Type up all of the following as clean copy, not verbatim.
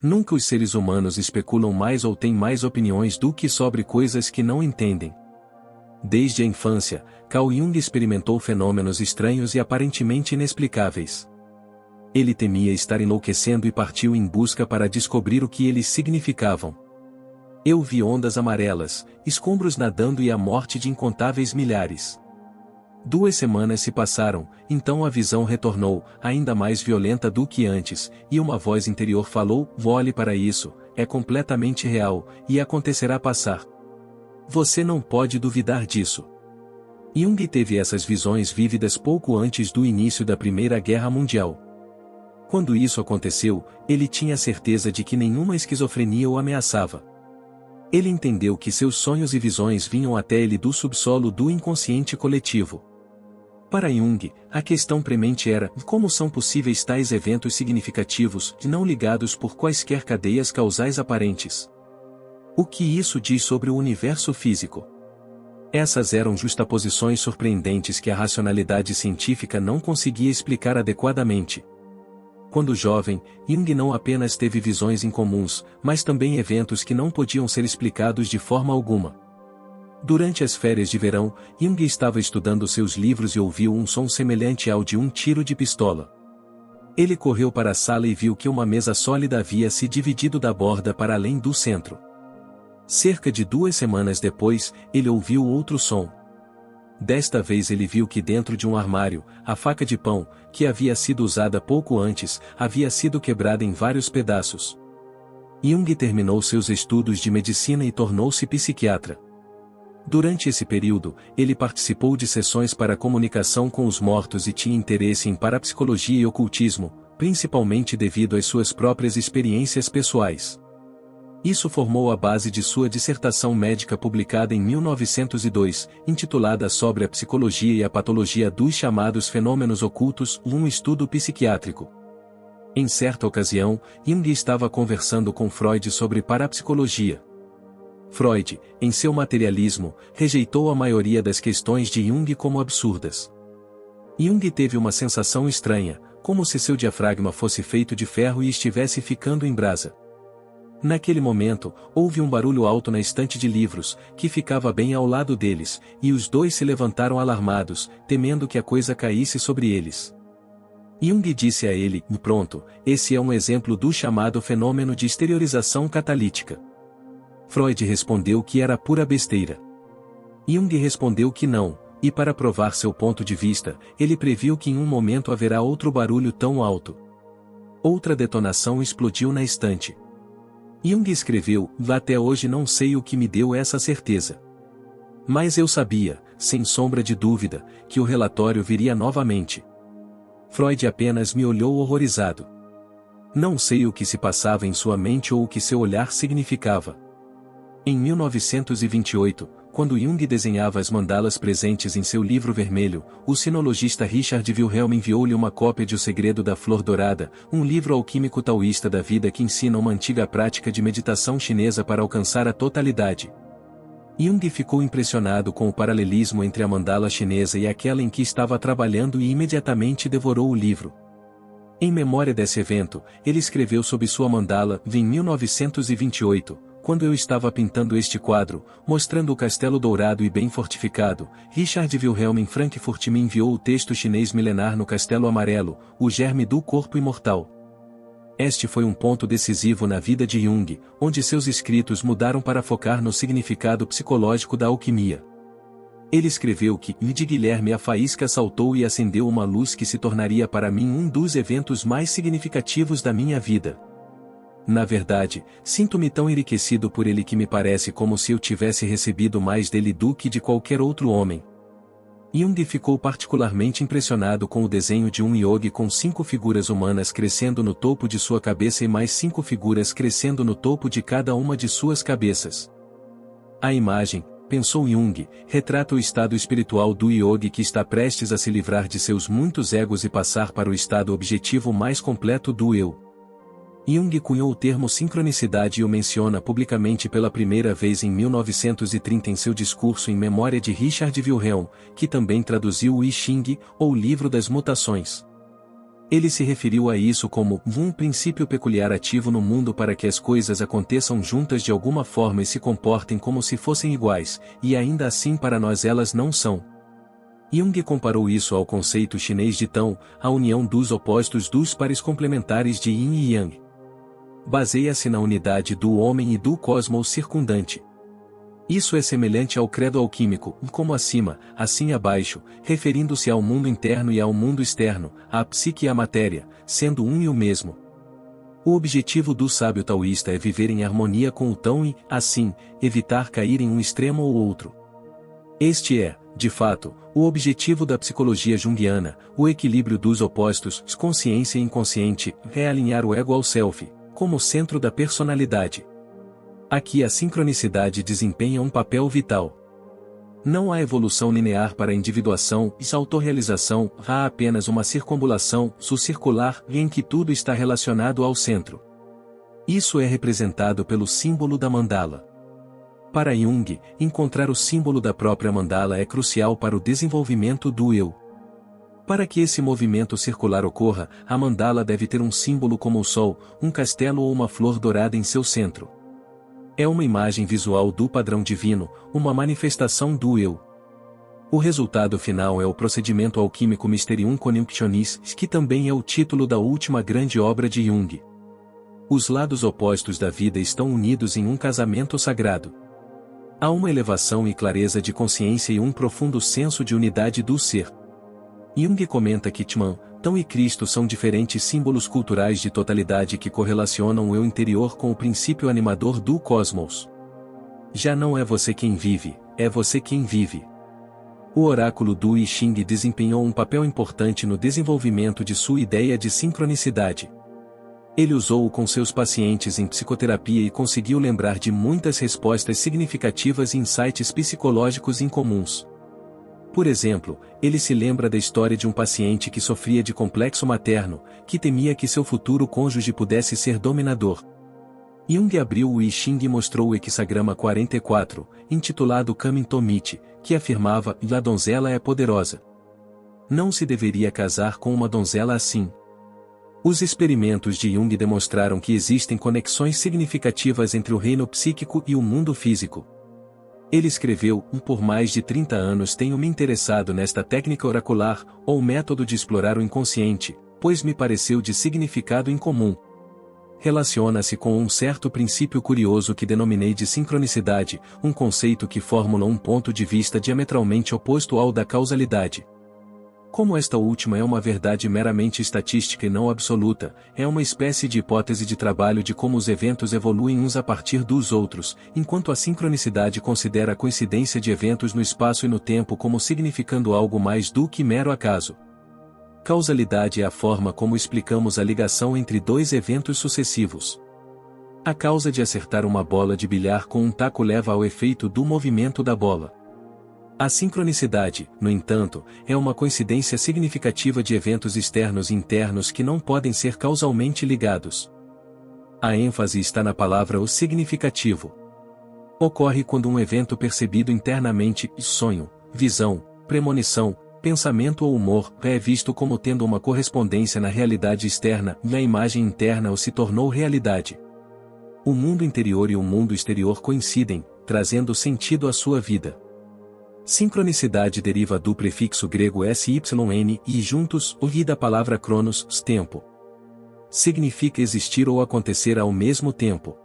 Nunca os seres humanos especulam mais ou têm mais opiniões do que sobre coisas que não entendem. Desde a infância, Carl Jung experimentou fenômenos estranhos e aparentemente inexplicáveis. Ele temia estar enlouquecendo e partiu em busca para descobrir o que eles significavam. Eu vi ondas amarelas, escombros nadando e a morte de incontáveis milhares. 2 semanas se passaram, então a visão retornou, ainda mais violenta do que antes, e uma voz interior falou: "Olhe para isso, é completamente real, e acontecerá passar. Você não pode duvidar disso." Jung teve essas visões vívidas pouco antes do início da Primeira Guerra Mundial. Quando isso aconteceu, ele tinha certeza de que nenhuma esquizofrenia o ameaçava. Ele entendeu que seus sonhos e visões vinham até ele do subsolo do inconsciente coletivo. Para Jung, a questão premente era: como são possíveis tais eventos significativos, não ligados por quaisquer cadeias causais aparentes? O que isso diz sobre o universo físico? Essas eram justaposições surpreendentes que a racionalidade científica não conseguia explicar adequadamente. Quando jovem, Jung não apenas teve visões incomuns, mas também eventos que não podiam ser explicados de forma alguma. Durante as férias de verão, Jung estava estudando seus livros e ouviu um som semelhante ao de um tiro de pistola. Ele correu para a sala e viu que uma mesa sólida havia se dividido da borda para além do centro. Cerca de 2 semanas depois, ele ouviu outro som. Desta vez ele viu que dentro de um armário, a faca de pão, que havia sido usada pouco antes, havia sido quebrada em vários pedaços. Jung terminou seus estudos de medicina e tornou-se psiquiatra. Durante esse período, ele participou de sessões para comunicação com os mortos e tinha interesse em parapsicologia e ocultismo, principalmente devido às suas próprias experiências pessoais. Isso formou a base de sua dissertação médica publicada em 1902, intitulada Sobre a Psicologia e a Patologia dos Chamados Fenômenos Ocultos, um estudo psiquiátrico. Em certa ocasião, Jung estava conversando com Freud sobre parapsicologia. Freud, em seu materialismo, rejeitou a maioria das questões de Jung como absurdas. Jung teve uma sensação estranha, como se seu diafragma fosse feito de ferro e estivesse ficando em brasa. Naquele momento, houve um barulho alto na estante de livros, que ficava bem ao lado deles, e os dois se levantaram alarmados, temendo que a coisa caísse sobre eles. Jung disse a ele: "Pronto, esse é um exemplo do chamado fenômeno de exteriorização catalítica." Freud respondeu que era pura besteira. Jung respondeu que não, e para provar seu ponto de vista, ele previu que em um momento haverá outro barulho tão alto. Outra detonação explodiu na estante. Jung escreveu: "Até hoje não sei o que me deu essa certeza. Mas eu sabia, sem sombra de dúvida, que o relatório viria novamente." Freud apenas me olhou horrorizado. Não sei o que se passava em sua mente ou o que seu olhar significava. Em 1928, quando Jung desenhava as mandalas presentes em seu livro vermelho, o sinologista Richard Wilhelm enviou-lhe uma cópia de O Segredo da Flor Dourada, um livro alquímico taoísta da vida que ensina uma antiga prática de meditação chinesa para alcançar a totalidade. Jung ficou impressionado com o paralelismo entre a mandala chinesa e aquela em que estava trabalhando e imediatamente devorou o livro. Em memória desse evento, ele escreveu sobre sua mandala: "Em 1928, quando eu estava pintando este quadro, mostrando o castelo dourado e bem fortificado, Richard Wilhelm Frankfurt me enviou o texto chinês milenar no Castelo Amarelo, o germe do corpo imortal." Este foi um ponto decisivo na vida de Jung, onde seus escritos mudaram para focar no significado psicológico da alquimia. Ele escreveu que, de Guilherme a faísca saltou e acendeu uma luz que se tornaria para mim um dos eventos mais significativos da minha vida. Na verdade, sinto-me tão enriquecido por ele que me parece como se eu tivesse recebido mais dele do que de qualquer outro homem. Jung ficou particularmente impressionado com o desenho de um yogi com 5 figuras humanas crescendo no topo de sua cabeça e mais 5 figuras crescendo no topo de cada uma de suas cabeças. A imagem, pensou Jung, retrata o estado espiritual do yogi que está prestes a se livrar de seus muitos egos e passar para o estado objetivo mais completo do eu. Jung cunhou o termo sincronicidade e o menciona publicamente pela primeira vez em 1930 em seu discurso em memória de Richard Wilhelm, que também traduziu o I Ching, ou Livro das Mutações. Ele se referiu a isso como um princípio peculiar ativo no mundo para que as coisas aconteçam juntas de alguma forma e se comportem como se fossem iguais, e ainda assim para nós elas não são. Jung comparou isso ao conceito chinês de Tao, a união dos opostos dos pares complementares de Yin e Yang. Baseia-se na unidade do homem e do cosmos circundante. Isso é semelhante ao credo alquímico, como acima, assim abaixo, referindo-se ao mundo interno e ao mundo externo, à psique e à matéria, sendo um e o mesmo. O objetivo do sábio taoísta é viver em harmonia com o Tao e, assim, evitar cair em um extremo ou outro. Este é, de fato, o objetivo da psicologia junguiana, o equilíbrio dos opostos, consciência e inconsciente, realinhar o ego ao self, como centro da personalidade. Aqui a sincronicidade desempenha um papel vital. Não há evolução linear para a individuação e autorrealização, há apenas uma circunambulação circular em que tudo está relacionado ao centro. Isso é representado pelo símbolo da mandala. Para Jung, encontrar o símbolo da própria mandala é crucial para o desenvolvimento do eu. Para que esse movimento circular ocorra, a mandala deve ter um símbolo como o sol, um castelo ou uma flor dourada em seu centro. É uma imagem visual do padrão divino, uma manifestação do eu. O resultado final é o procedimento alquímico Mysterium Coniunctionis, que também é o título da última grande obra de Jung. Os lados opostos da vida estão unidos em um casamento sagrado. Há uma elevação e clareza de consciência e um profundo senso de unidade do ser. Jung comenta que Atman, Tao e Cristo são diferentes símbolos culturais de totalidade que correlacionam o eu interior com o princípio animador do cosmos. Já não é você quem vive, é você quem vive. O oráculo do I Ching desempenhou um papel importante no desenvolvimento de sua ideia de sincronicidade. Ele usou-o com seus pacientes em psicoterapia e conseguiu lembrar de muitas respostas significativas e insights psicológicos incomuns. Por exemplo, ele se lembra da história de um paciente que sofria de complexo materno, que temia que seu futuro cônjuge pudesse ser dominador. Jung abriu o I Ching e mostrou o hexagrama 44, intitulado Kamin Tomite, que afirmava: "A donzela é poderosa. Não se deveria casar com uma donzela assim." Os experimentos de Jung demonstraram que existem conexões significativas entre o reino psíquico e o mundo físico. Ele escreveu: "Por mais de 30 anos tenho me interessado nesta técnica oracular, ou método de explorar o inconsciente, pois me pareceu de significado incomum. Relaciona-se com um certo princípio curioso que denominei de sincronicidade, um conceito que formula um ponto de vista diametralmente oposto ao da causalidade. Como esta última é uma verdade meramente estatística e não absoluta, é uma espécie de hipótese de trabalho de como os eventos evoluem uns a partir dos outros, enquanto a sincronicidade considera a coincidência de eventos no espaço e no tempo como significando algo mais do que mero acaso. Causalidade é a forma como explicamos a ligação entre dois eventos sucessivos. A causa de acertar uma bola de bilhar com um taco leva ao efeito do movimento da bola. A sincronicidade, no entanto, é uma coincidência significativa de eventos externos e internos que não podem ser causalmente ligados. A ênfase está na palavra o significativo. Ocorre quando um evento percebido internamente, sonho, visão, premonição, pensamento ou humor, é visto como tendo uma correspondência na realidade externa, e a imagem interna ou se tornou realidade. O mundo interior e o mundo exterior coincidem, trazendo sentido à sua vida. Sincronicidade deriva do prefixo grego syn e juntos, o ri da palavra cronos, tempo. Significa existir ou acontecer ao mesmo tempo.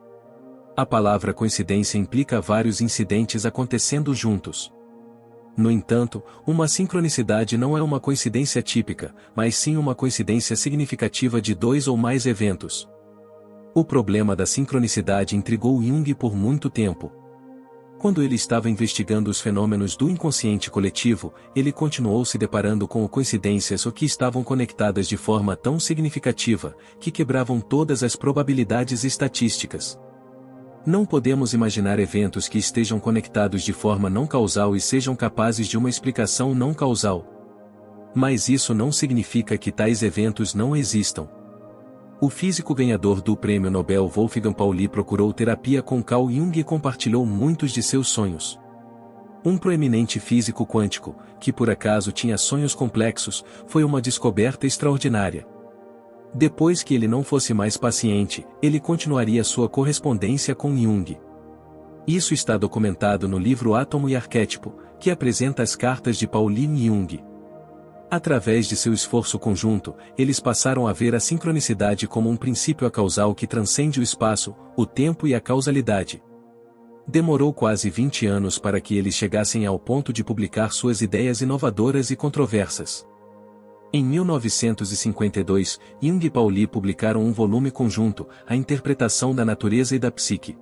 A palavra coincidência implica vários incidentes acontecendo juntos. No entanto, uma sincronicidade não é uma coincidência típica, mas sim uma coincidência significativa de dois ou mais eventos. O problema da sincronicidade intrigou Jung por muito tempo. Quando ele estava investigando os fenômenos do inconsciente coletivo, ele continuou se deparando com coincidências que estavam conectadas de forma tão significativa, que quebravam todas as probabilidades estatísticas. Não podemos imaginar eventos que estejam conectados de forma não causal e sejam capazes de uma explicação não causal. Mas isso não significa que tais eventos não existam. O físico ganhador do Prêmio Nobel Wolfgang Pauli procurou terapia com Carl Jung e compartilhou muitos de seus sonhos. Um proeminente físico quântico, que por acaso tinha sonhos complexos, foi uma descoberta extraordinária. Depois que ele não fosse mais paciente, ele continuaria sua correspondência com Jung. Isso está documentado no livro Átomo e Arquétipo, que apresenta as cartas de Pauline Jung. Através de seu esforço conjunto, eles passaram a ver a sincronicidade como um princípio acausal que transcende o espaço, o tempo e a causalidade. Demorou quase 20 anos para que eles chegassem ao ponto de publicar suas ideias inovadoras e controversas. Em 1952, Jung e Pauli publicaram um volume conjunto, A Interpretação da Natureza e da Psique.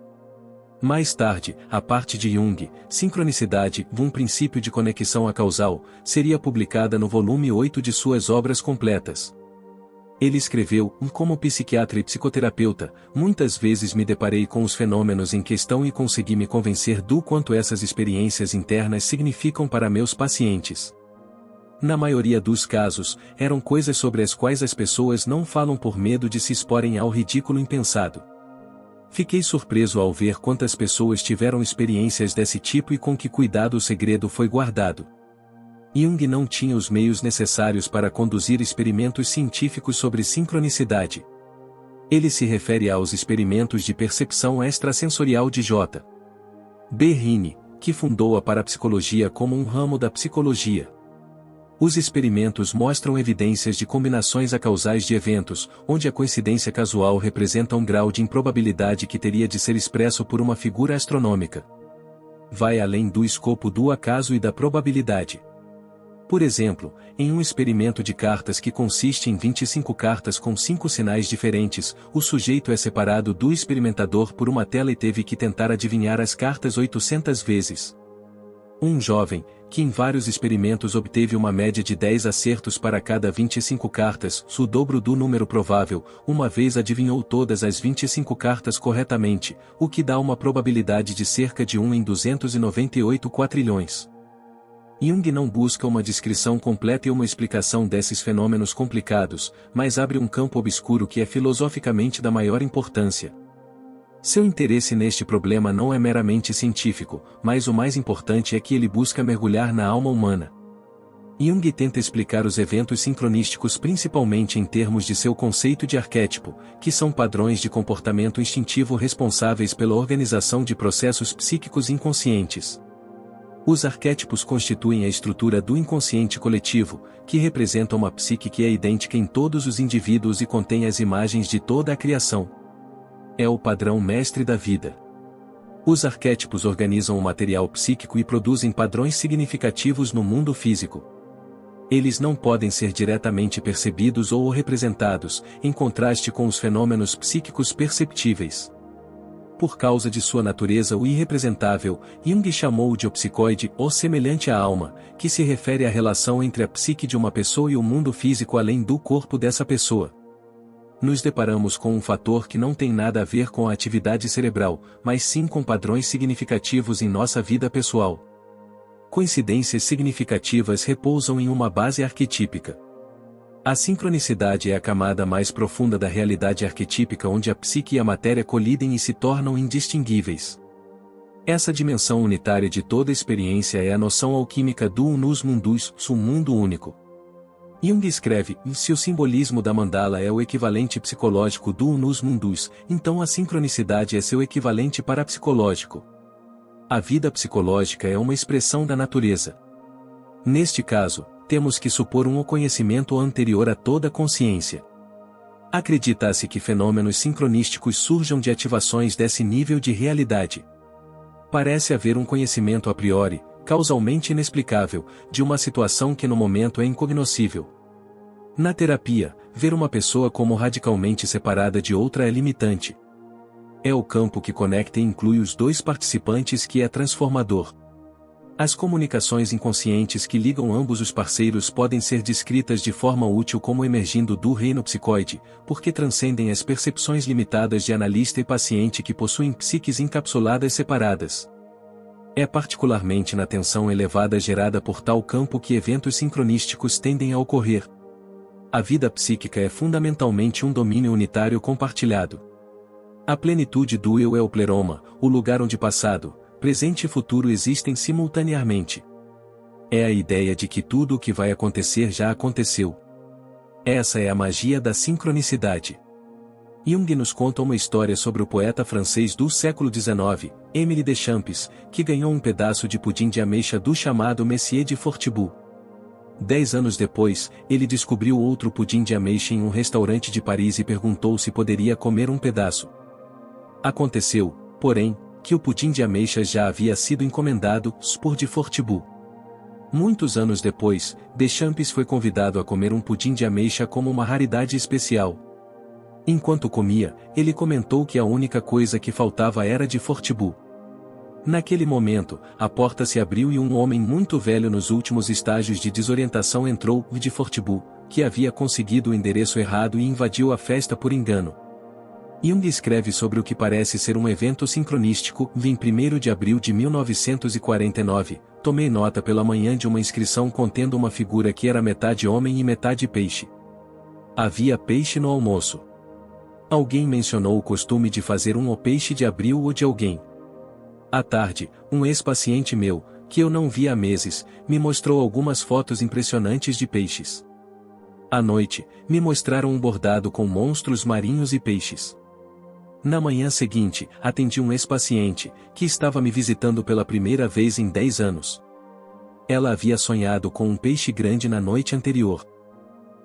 Mais tarde, a parte de Jung, Sincronicidade, um princípio de conexão acausal, seria publicada no volume 8 de suas obras completas. Ele escreveu, como psiquiatra e psicoterapeuta, muitas vezes me deparei com os fenômenos em questão e consegui me convencer do quanto essas experiências internas significam para meus pacientes. Na maioria dos casos, eram coisas sobre as quais as pessoas não falam por medo de se exporem ao ridículo impensado. Fiquei surpreso ao ver quantas pessoas tiveram experiências desse tipo e com que cuidado o segredo foi guardado. Jung não tinha os meios necessários para conduzir experimentos científicos sobre sincronicidade. Ele se refere aos experimentos de percepção extrasensorial de J. B. Rini, que fundou a parapsicologia como um ramo da psicologia. Os experimentos mostram evidências de combinações acausais de eventos, onde a coincidência casual representa um grau de improbabilidade que teria de ser expresso por uma figura astronômica. Vai além do escopo do acaso e da probabilidade. Por exemplo, em um experimento de cartas que consiste em 25 cartas com 5 sinais diferentes, o sujeito é separado do experimentador por uma tela e teve que tentar adivinhar as cartas 800 vezes. Um jovem, que em vários experimentos obteve uma média de 10 acertos para cada 25 cartas, o dobro do número provável, uma vez adivinhou todas as 25 cartas corretamente, o que dá uma probabilidade de cerca de 1 em 298 quatrilhões. Jung não busca uma descrição completa e uma explicação desses fenômenos complicados, mas abre um campo obscuro que é filosoficamente da maior importância. Seu interesse neste problema não é meramente científico, mas o mais importante é que ele busca mergulhar na alma humana. Jung tenta explicar os eventos sincronísticos principalmente em termos de seu conceito de arquétipo, que são padrões de comportamento instintivo responsáveis pela organização de processos psíquicos inconscientes. Os arquétipos constituem a estrutura do inconsciente coletivo, que representa uma psique que é idêntica em todos os indivíduos e contém as imagens de toda a criação. É o padrão mestre da vida. Os arquétipos organizam o material psíquico e produzem padrões significativos no mundo físico. Eles não podem ser diretamente percebidos ou representados, em contraste com os fenômenos psíquicos perceptíveis. Por causa de sua natureza o irrepresentável, Jung chamou de o psicoide, ou semelhante à alma, que se refere à relação entre a psique de uma pessoa e o mundo físico além do corpo dessa pessoa. Nos deparamos com um fator que não tem nada a ver com a atividade cerebral, mas sim com padrões significativos em nossa vida pessoal. Coincidências significativas repousam em uma base arquetípica. A sincronicidade é a camada mais profunda da realidade arquetípica onde a psique e a matéria colidem e se tornam indistinguíveis. Essa dimensão unitária de toda experiência é a noção alquímica do unus mundus, o mundo único. Jung escreve, se o simbolismo da mandala é o equivalente psicológico do unus mundus, então a sincronicidade é seu equivalente parapsicológico. A vida psicológica é uma expressão da natureza. Neste caso, temos que supor um conhecimento anterior a toda consciência. Acredita-se que fenômenos sincronísticos surjam de ativações desse nível de realidade. Parece haver um conhecimento a priori, causalmente inexplicável, de uma situação que no momento é incognoscível. Na terapia, ver uma pessoa como radicalmente separada de outra é limitante. É o campo que conecta e inclui os dois participantes que é transformador. As comunicações inconscientes que ligam ambos os parceiros podem ser descritas de forma útil como emergindo do reino psicoide, porque transcendem as percepções limitadas de analista e paciente que possuem psiques encapsuladas separadas. É particularmente na tensão elevada gerada por tal campo que eventos sincronísticos tendem a ocorrer. A vida psíquica é fundamentalmente um domínio unitário compartilhado. A plenitude do eu é o pleroma, o lugar onde passado, presente e futuro existem simultaneamente. É a ideia de que tudo o que vai acontecer já aconteceu. Essa é a magia da sincronicidade. Jung nos conta uma história sobre o poeta francês do século XIX, Émile Deschamps, que ganhou um pedaço de pudim de ameixa do chamado Messier de Fortibou. 10 anos depois, ele descobriu outro pudim de ameixa em um restaurante de Paris e perguntou se poderia comer um pedaço. Aconteceu, porém, que o pudim de ameixas já havia sido encomendado por de Fortibou. Muitos anos depois, Deschamps foi convidado a comer um pudim de ameixa como uma raridade especial. Enquanto comia, ele comentou que a única coisa que faltava era de Fortibou. Naquele momento, a porta se abriu e um homem muito velho nos últimos estágios de desorientação entrou de Fortibou, que havia conseguido o endereço errado e invadiu a festa por engano. Jung escreve sobre o que parece ser um evento sincronístico. Em 1º de abril de 1949, tomei nota pela manhã de uma inscrição contendo uma figura que era metade homem e metade peixe. Havia peixe no almoço. Alguém mencionou o costume de fazer um o peixe de abril ou de alguém. À tarde, um ex-paciente meu, que eu não via há meses, me mostrou algumas fotos impressionantes de peixes. À noite, me mostraram um bordado com monstros marinhos e peixes. Na manhã seguinte, atendi um ex-paciente, que estava me visitando pela primeira vez em 10 anos. Ela havia sonhado com um peixe grande na noite anterior.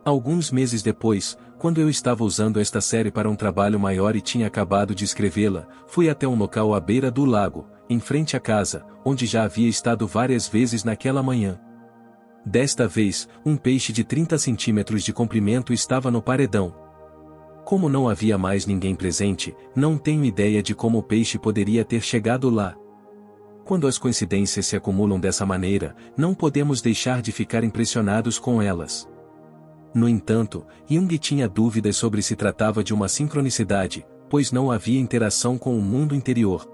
Alguns meses depois, quando eu estava usando esta série para um trabalho maior e tinha acabado de escrevê-la, fui até um local à beira do lago, em frente à casa, onde já havia estado várias vezes naquela manhã. Desta vez, um peixe de 30 centímetros de comprimento estava no paredão. Como não havia mais ninguém presente, não tenho ideia de como o peixe poderia ter chegado lá. Quando as coincidências se acumulam dessa maneira, não podemos deixar de ficar impressionados com elas. No entanto, Jung tinha dúvidas sobre se tratava de uma sincronicidade, pois não havia interação com o mundo interior.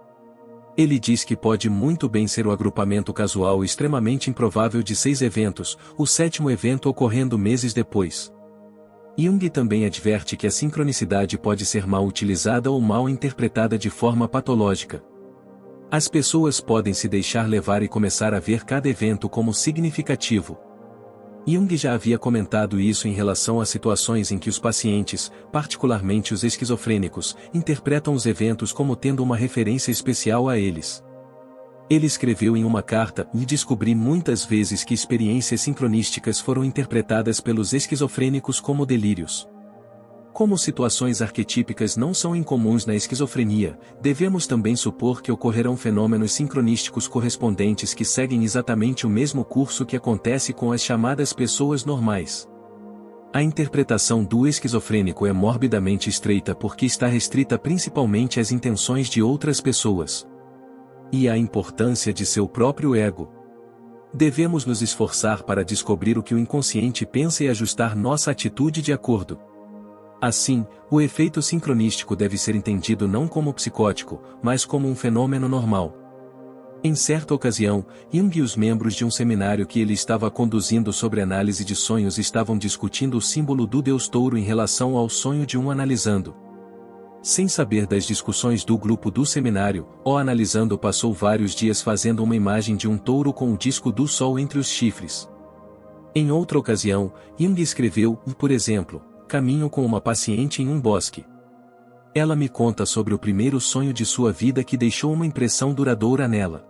Ele diz que pode muito bem ser o agrupamento casual extremamente improvável de 6 eventos, o 7º evento ocorrendo meses depois. Jung também adverte que a sincronicidade pode ser mal utilizada ou mal interpretada de forma patológica. As pessoas podem se deixar levar e começar a ver cada evento como significativo. Jung já havia comentado isso em relação a situações em que os pacientes, particularmente os esquizofrênicos, interpretam os eventos como tendo uma referência especial a eles. Ele escreveu em uma carta: "E descobri muitas vezes que experiências sincronísticas foram interpretadas pelos esquizofrênicos como delírios." Como situações arquetípicas não são incomuns na esquizofrenia, devemos também supor que ocorrerão fenômenos sincronísticos correspondentes que seguem exatamente o mesmo curso que acontece com as chamadas pessoas normais. A interpretação do esquizofrênico é morbidamente estreita porque está restrita principalmente às intenções de outras pessoas. E à importância de seu próprio ego. Devemos nos esforçar para descobrir o que o inconsciente pensa e ajustar nossa atitude de acordo. Assim, o efeito sincronístico deve ser entendido não como psicótico, mas como um fenômeno normal. Em certa ocasião, Jung e os membros de um seminário que ele estava conduzindo sobre análise de sonhos estavam discutindo o símbolo do Deus Touro em relação ao sonho de um analisando. Sem saber das discussões do grupo do seminário, o analisando passou vários dias fazendo uma imagem de um touro com o disco do sol entre os chifres. Em outra ocasião, Jung escreveu, por exemplo: "Caminho com uma paciente em um bosque. Ela me conta sobre o primeiro sonho de sua vida que deixou uma impressão duradoura nela.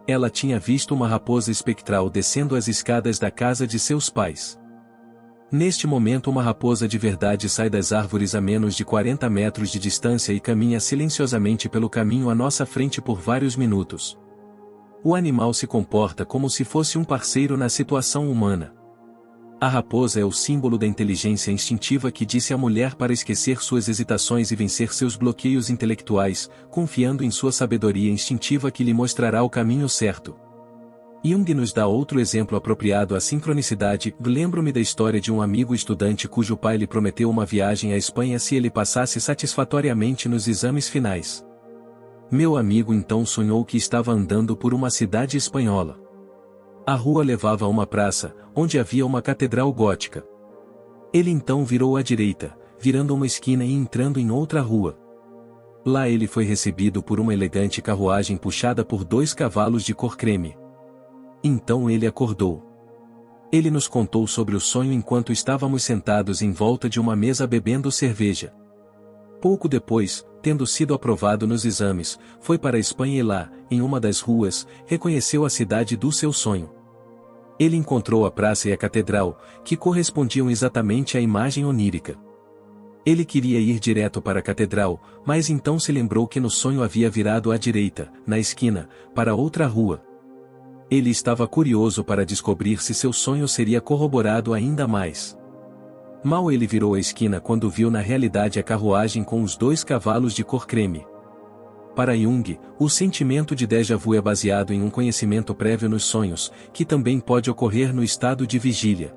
Ela tinha visto uma raposa espectral descendo as escadas da casa de seus pais. Neste momento uma raposa de verdade sai das árvores a menos de 40 metros de distância e caminha silenciosamente pelo caminho à nossa frente por vários minutos. O animal se comporta como se fosse um parceiro na situação humana. A raposa é o símbolo da inteligência instintiva que disse à mulher para esquecer suas hesitações e vencer seus bloqueios intelectuais, confiando em sua sabedoria instintiva que lhe mostrará o caminho certo." Jung nos dá outro exemplo apropriado à sincronicidade. "Lembro-me da história de um amigo estudante cujo pai lhe prometeu uma viagem à Espanha se ele passasse satisfatoriamente nos exames finais. Meu amigo então sonhou que estava andando por uma cidade espanhola. A rua levava a uma praça, onde havia uma catedral gótica. Ele então virou à direita, virando uma esquina e entrando em outra rua. Lá ele foi recebido por uma elegante carruagem puxada por 2 cavalos de cor creme. Então ele acordou. Ele nos contou sobre o sonho enquanto estávamos sentados em volta de uma mesa bebendo cerveja. Pouco depois, tendo sido aprovado nos exames, foi para a Espanha e lá, em uma das ruas, reconheceu a cidade do seu sonho. Ele encontrou a praça e a catedral, que correspondiam exatamente à imagem onírica. Ele queria ir direto para a catedral, mas então se lembrou que no sonho havia virado à direita, na esquina, para outra rua. Ele estava curioso para descobrir se seu sonho seria corroborado ainda mais. Mal ele virou a esquina quando viu na realidade a carruagem com os 2 cavalos de cor creme. Para Jung, o sentimento de déjà vu é baseado em um conhecimento prévio nos sonhos, que também pode ocorrer no estado de vigília.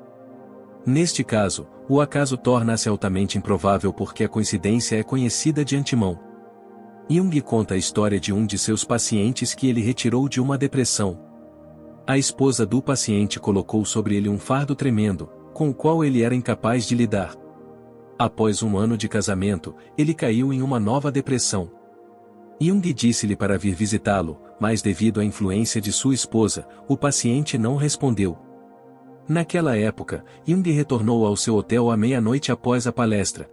Neste caso, o acaso torna-se altamente improvável porque a coincidência é conhecida de antemão. Jung conta a história de um de seus pacientes que ele retirou de uma depressão. A esposa do paciente colocou sobre ele um fardo tremendo, com o qual ele era incapaz de lidar. Após 1 ano de casamento, ele caiu em uma nova depressão. Jung disse-lhe para vir visitá-lo, mas devido à influência de sua esposa, o paciente não respondeu. Naquela época, Jung retornou ao seu hotel à meia-noite após a palestra.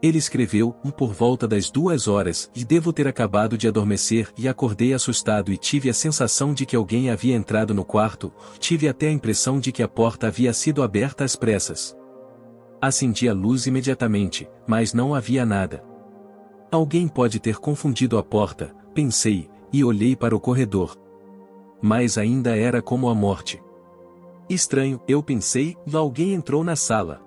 Ele escreveu, por volta das 2 horas, e devo ter acabado de adormecer e acordei assustado e tive a sensação de que alguém havia entrado no quarto, tive até a impressão de que a porta havia sido aberta às pressas. Acendi a luz imediatamente, mas não havia nada. Alguém pode ter confundido a porta, pensei, e olhei para o corredor. Mas ainda era como a morte. Estranho, eu pensei, alguém entrou na sala.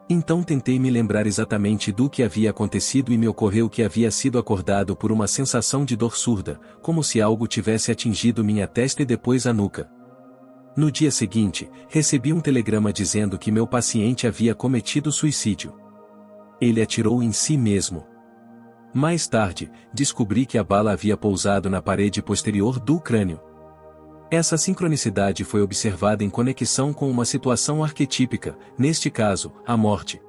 Então tentei me lembrar exatamente do que havia acontecido e me ocorreu que havia sido acordado por uma sensação de dor surda, como se algo tivesse atingido minha testa e depois a nuca. No dia seguinte, recebi um telegrama dizendo que meu paciente havia cometido suicídio. Ele atirou em si mesmo. Mais tarde, descobri que a bala havia pousado na parede posterior do crânio. Essa sincronicidade foi observada em conexão com uma situação arquetípica, neste caso, a morte.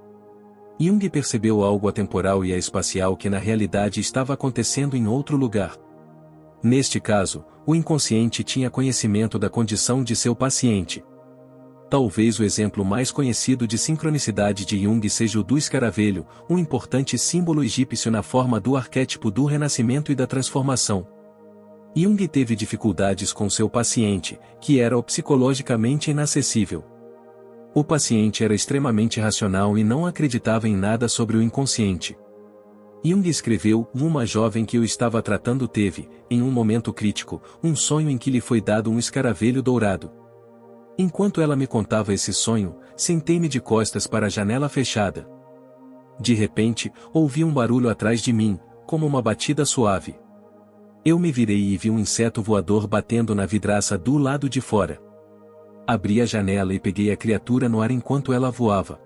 Jung percebeu algo atemporal e espacial que na realidade estava acontecendo em outro lugar. Neste caso, o inconsciente tinha conhecimento da condição de seu paciente. Talvez o exemplo mais conhecido de sincronicidade de Jung seja o do escaravelho, um importante símbolo egípcio na forma do arquétipo do renascimento e da transformação. Jung teve dificuldades com seu paciente, que era psicologicamente inacessível. O paciente era extremamente racional e não acreditava em nada sobre o inconsciente. Jung escreveu: uma jovem que eu estava tratando teve, em um momento crítico, um sonho em que lhe foi dado um escaravelho dourado. Enquanto ela me contava esse sonho, sentei-me de costas para a janela fechada. De repente, ouvi um barulho atrás de mim, como uma batida suave. Eu me virei e vi um inseto voador batendo na vidraça do lado de fora. Abri a janela e peguei a criatura no ar enquanto ela voava.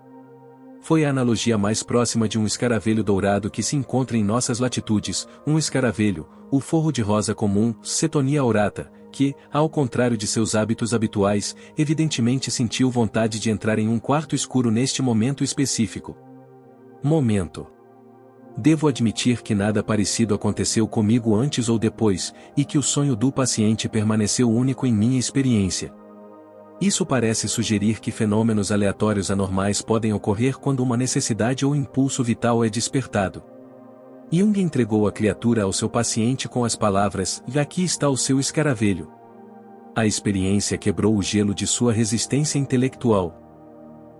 Foi a analogia mais próxima de um escaravelho dourado que se encontra em nossas latitudes, um escaravelho, o forro de rosa comum, Cetonia aurata, que, ao contrário de seus hábitos habituais, evidentemente sentiu vontade de entrar em um quarto escuro neste momento específico. Devo admitir que nada parecido aconteceu comigo antes ou depois, e que o sonho do paciente permaneceu único em minha experiência. Isso parece sugerir que fenômenos aleatórios anormais podem ocorrer quando uma necessidade ou impulso vital é despertado. Jung entregou a criatura ao seu paciente com as palavras: "E aqui está o seu escaravelho." A experiência quebrou o gelo de sua resistência intelectual.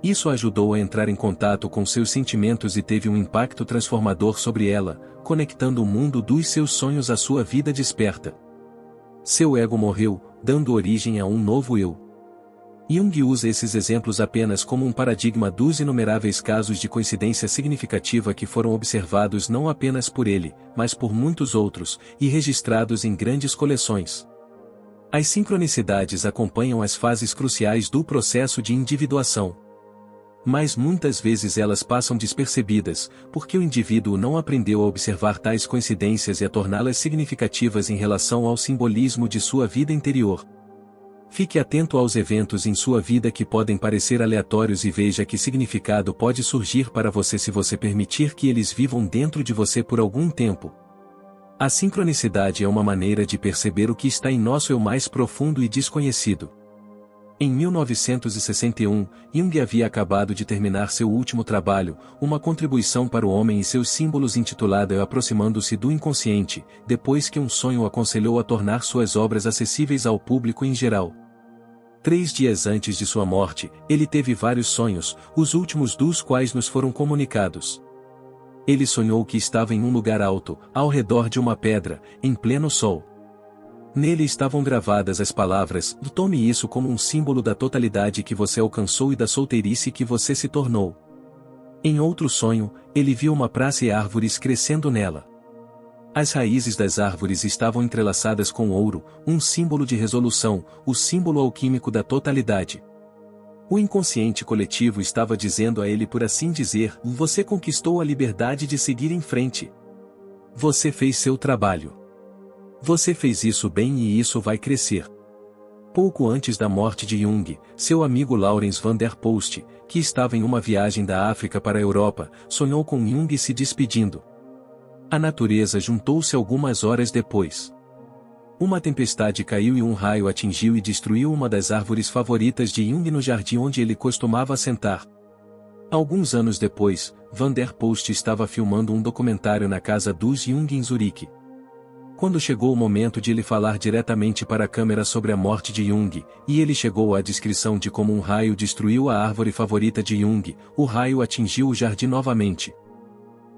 Isso a ajudou a entrar em contato com seus sentimentos e teve um impacto transformador sobre ela, conectando o mundo dos seus sonhos à sua vida desperta. Seu ego morreu, dando origem a um novo eu. Jung usa esses exemplos apenas como um paradigma dos inumeráveis casos de coincidência significativa que foram observados não apenas por ele, mas por muitos outros, e registrados em grandes coleções. As sincronicidades acompanham as fases cruciais do processo de individuação. Mas muitas vezes elas passam despercebidas, porque o indivíduo não aprendeu a observar tais coincidências e a torná-las significativas em relação ao simbolismo de sua vida interior. Fique atento aos eventos em sua vida que podem parecer aleatórios e veja que significado pode surgir para você se você permitir que eles vivam dentro de você por algum tempo. A sincronicidade é uma maneira de perceber o que está em nosso eu mais profundo e desconhecido. Em 1961, Jung havia acabado de terminar seu último trabalho, uma contribuição para o homem e seus símbolos intitulada Aproximando-se do Inconsciente, depois que um sonho o aconselhou a tornar suas obras acessíveis ao público em geral. 3 dias antes de sua morte, ele teve vários sonhos, os últimos dos quais nos foram comunicados. Ele sonhou que estava em um lugar alto, ao redor de uma pedra, em pleno sol. Nele estavam gravadas as palavras: tome isso como um símbolo da totalidade que você alcançou e da solteirice que você se tornou. Em outro sonho, ele viu uma praça e árvores crescendo nela. As raízes das árvores estavam entrelaçadas com ouro, um símbolo de resolução, o símbolo alquímico da totalidade. O inconsciente coletivo estava dizendo a ele, por assim dizer: você conquistou a liberdade de seguir em frente. Você fez seu trabalho. Você fez isso bem e isso vai crescer. Pouco antes da morte de Jung, seu amigo Laurens van der Post, que estava em uma viagem da África para a Europa, sonhou com Jung se despedindo. A natureza juntou-se algumas horas depois. Uma tempestade caiu e um raio atingiu e destruiu uma das árvores favoritas de Jung no jardim onde ele costumava sentar. Alguns anos depois, van der Post estava filmando um documentário na casa dos Jung em Zurique. Quando chegou o momento de ele falar diretamente para a câmera sobre a morte de Jung, e ele chegou à descrição de como um raio destruiu a árvore favorita de Jung, o raio atingiu o jardim novamente.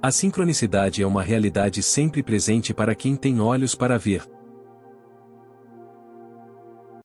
A sincronicidade é uma realidade sempre presente para quem tem olhos para ver.